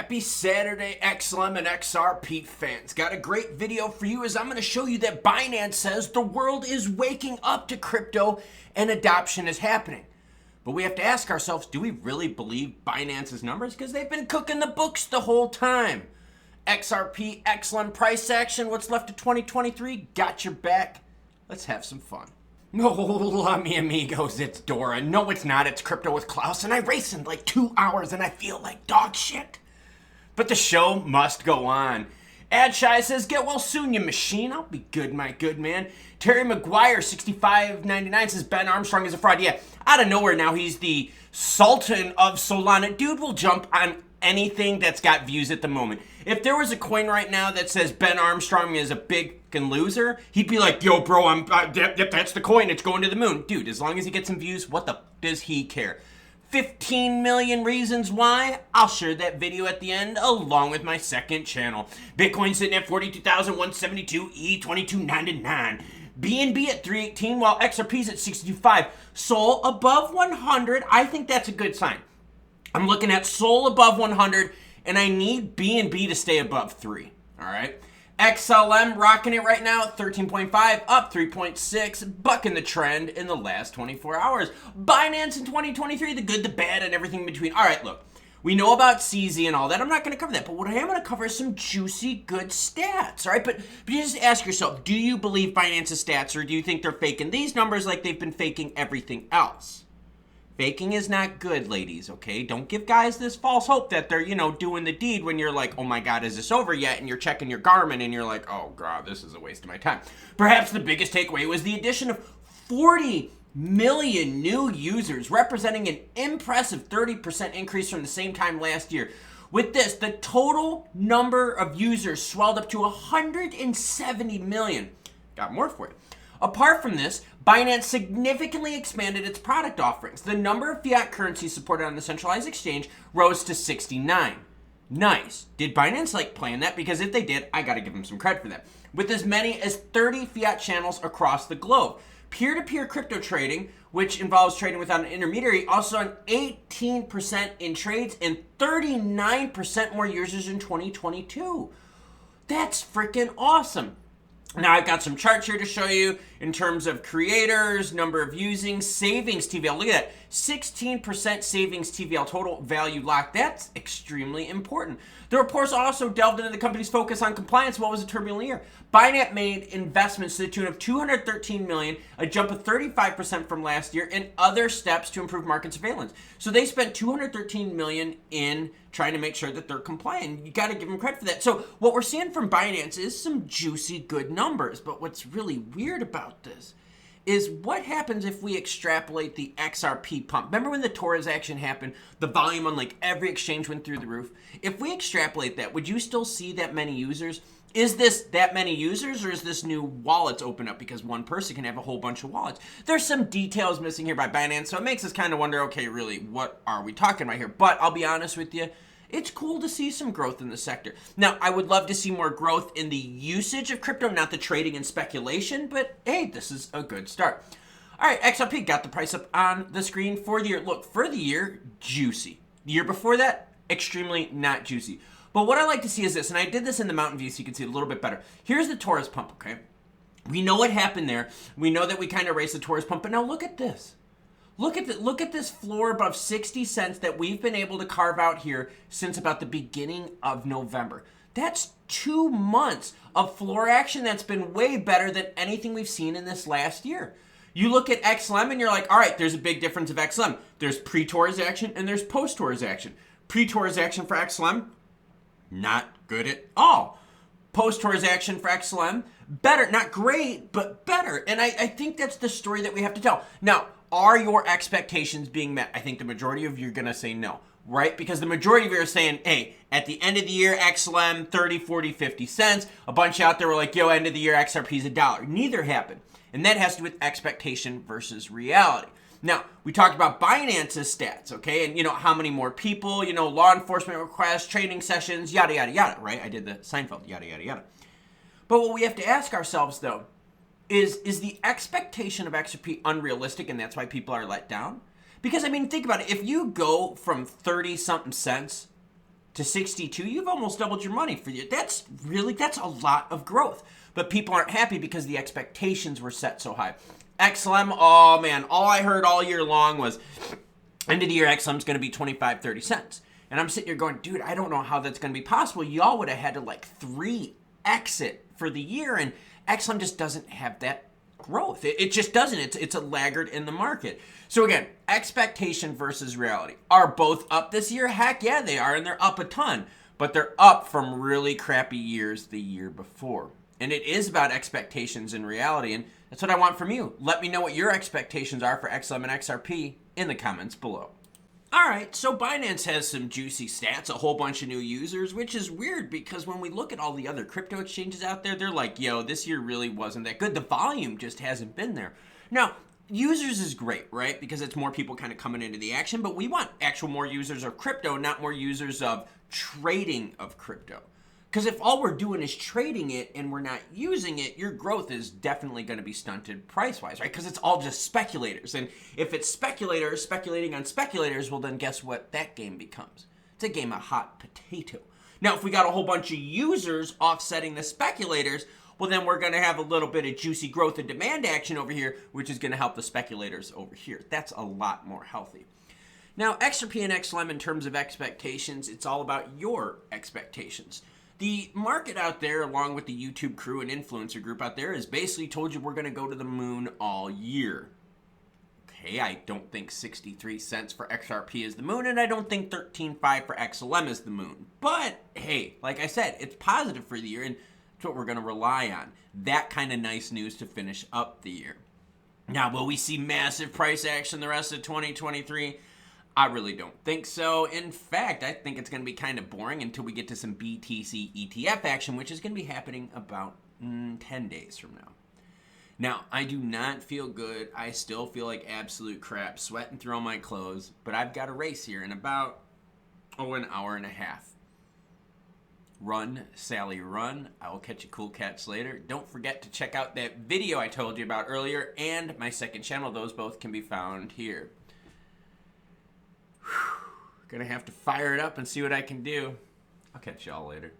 Happy Saturday, XLM and XRP fans. Got a great video for you as I'm going to show you that Binance says the world is waking up to crypto and adoption is happening. But we have to ask ourselves, do we really believe Binance's numbers? Because they've been cooking the books the whole time. XRP Xlm price action, what's left of 2023? Got your back. Let's have some fun. Hola, mi amigos, it's Dora. No, it's not. It's Crypto with Klaus, and I raced in like 2 hours, and I feel like dog shit. But the show must go on. Adshy says, get well soon, you machine. I'll be good, my good man. Terry McGuire, 65.99, says, Ben Armstrong is a fraud. Yeah, out of nowhere now, he's the Sultan of Solana. Dude will jump on anything that's got views at the moment. If there was a coin right now that says Ben Armstrong is a big fucking loser, he'd be like, yo, bro, that's the coin. It's going to the moon. Dude, as long as he gets some views, what the does he care? 15 million reasons why. I'll share that video at the end along with my second channel. Bitcoin sitting at 42,172, E 22.99. BNB at 318 while XRP's at 62.5. Sol above 100. I think that's a good sign. I'm looking at Sol above 100 and I need BNB to stay above 3. All right. XLM rocking it right now, 13.5, up 3.6, bucking the trend in the last 24 hours. Binance in 2023, the good, the bad, and everything in between. All right, look, we know about CZ and all that. I'm not going to cover that, but what I am going to cover is some juicy, good stats, all right? But you just ask yourself, do you believe Binance's stats, or do you think they're faking these numbers like they've been faking everything else? Faking is not good, ladies, okay? Don't give guys this false hope that they're, doing the deed when you're like, oh my God, is this over yet? And you're checking your Garmin and you're like, oh God, this is a waste of my time. Perhaps the biggest takeaway was the addition of 40 million new users, representing an impressive 30% increase from the same time last year. With this, the total number of users swelled up to 170 million. Got more for you. Apart from this, Binance significantly expanded its product offerings. The number of fiat currencies supported on the centralized exchange rose to 69. Nice. Did Binance plan that? Because if they did, I gotta give them some credit for that. With as many as 30 fiat channels across the globe. Peer-to-peer crypto trading, which involves trading without an intermediary, also an 18% in trades and 39% more users in 2022. That's freaking awesome. Now, I've got some charts here to show you in terms of creators, number of using, savings TVL. Look at that, 16% savings TVL total value locked. That's extremely important. The reports also delved into the company's focus on compliance. What was a turbulent year? Binance made investments to the tune of $213 million, a jump of 35% from last year, and other steps to improve market surveillance. So they spent $213 million in trying to make sure that they're compliant. You got to give them credit for that. So what we're seeing from Binance is some juicy, good numbers. But what's really weird about this is what happens if we extrapolate the XRP pump. Remember when the Torres action happened, the volume on every exchange went through the roof? If we extrapolate that, would you still see that many users? Is this that many users, or is this new wallets open up because one person can have a whole bunch of wallets? There's some details missing here by Binance, so it makes us kind of wonder, okay, really, what are we talking about here? But I'll be honest with you, it's cool to see some growth in the sector. Now, I would love to see more growth in the usage of crypto, not the trading and speculation, but hey, this is a good start. All right, XRP got the price up on the screen for the year. Look, for the year, juicy. The year before that, extremely not juicy. But what I like to see is this, and I did this in the mountain view so you can see it a little bit better. Here's the Torres pump, okay? We know what happened there. We know that we kind of raced the Torres pump, but now look at this. Look at this floor above 60 cents that we've been able to carve out here since about the beginning of November. That's 2 months of floor action that's been way better than anything we've seen in this last year. You look at XLM and you're like, all right, there's a big difference of XLM. There's pre-Torres action and there's post-Torres action. Pre-Torres action for XLM, not good at all. Post-Torres action for XLM, better, not great, but better. And I think that's the story that we have to tell. Now, are your expectations being met? I think the majority of you are going to say no, right? Because the majority of you are saying, hey, at the end of the year, XLM, 30, 40, 50 cents. A bunch out there were like, yo, end of the year, XRP's $1. Neither happened. And that has to do with expectation versus reality. Now, we talked about Binance's stats, okay? And, how many more people, law enforcement requests, training sessions, yada, yada, yada, right? I did the Seinfeld, yada, yada, yada. But what we have to ask ourselves, though, is the expectation of XRP unrealistic and that's why people are let down? Because, think about it. If you go from 30-something cents to 62, you've almost doubled your money for you. That's a lot of growth. But people aren't happy because the expectations were set so high. XLM, oh man, all I heard all year long was end of the year XLM's going to be 25, 30 cents. And I'm sitting here going, dude, I don't know how that's going to be possible. Y'all would have had to like 3x it for the year, and XLM just doesn't have that growth. It just doesn't. It's a laggard in the market. So again, expectation versus reality. Are both up this year? Heck yeah, they are, and they're up a ton. But they're up from really crappy years the year before. And it is about expectations and reality, and that's what I want from you. Let me know what your expectations are for XLM and XRP in the comments below. All right, so Binance has some juicy stats, a whole bunch of new users, which is weird because when we look at all the other crypto exchanges out there, they're like, yo, this year really wasn't that good. The volume just hasn't been there. Now, users is great, right? Because it's more people kind of coming into the action, but we want actual more users of crypto, not more users of trading of crypto. Because if all we're doing is trading it and we're not using it, your growth is definitely going to be stunted price-wise, right? Because it's all just speculators. And if it's speculators speculating on speculators, well, then guess what that game becomes? It's a game of hot potato. Now, if we got a whole bunch of users offsetting the speculators, well, then we're going to have a little bit of juicy growth and demand action over here, which is going to help the speculators over here. That's a lot more healthy. Now, Xrp and Xlm, in terms of expectations, it's all about your expectations. The market out there, along with the YouTube crew and influencer group out there, has basically told you we're going to go to the moon all year. Okay, I don't think 63 cents for XRP is the moon, and I don't think 13.5 for XLM is the moon. But, hey, like I said, it's positive for the year, and it's what we're going to rely on. That kind of nice news to finish up the year. Now, will we see massive price action the rest of 2023? I really don't think so. In fact, I think it's going to be kind of boring until we get to some BTC ETF action, which is going to be happening about 10 days from now. Now, I do not feel good. I still feel like absolute crap, sweating through all my clothes, but I've got a race here in about, an hour and a half. Run, Sally, run. I will catch you cool cats later. Don't forget to check out that video I told you about earlier and my second channel. Those both can be found here. Gonna have to fire it up and see what I can do. I'll catch y'all later.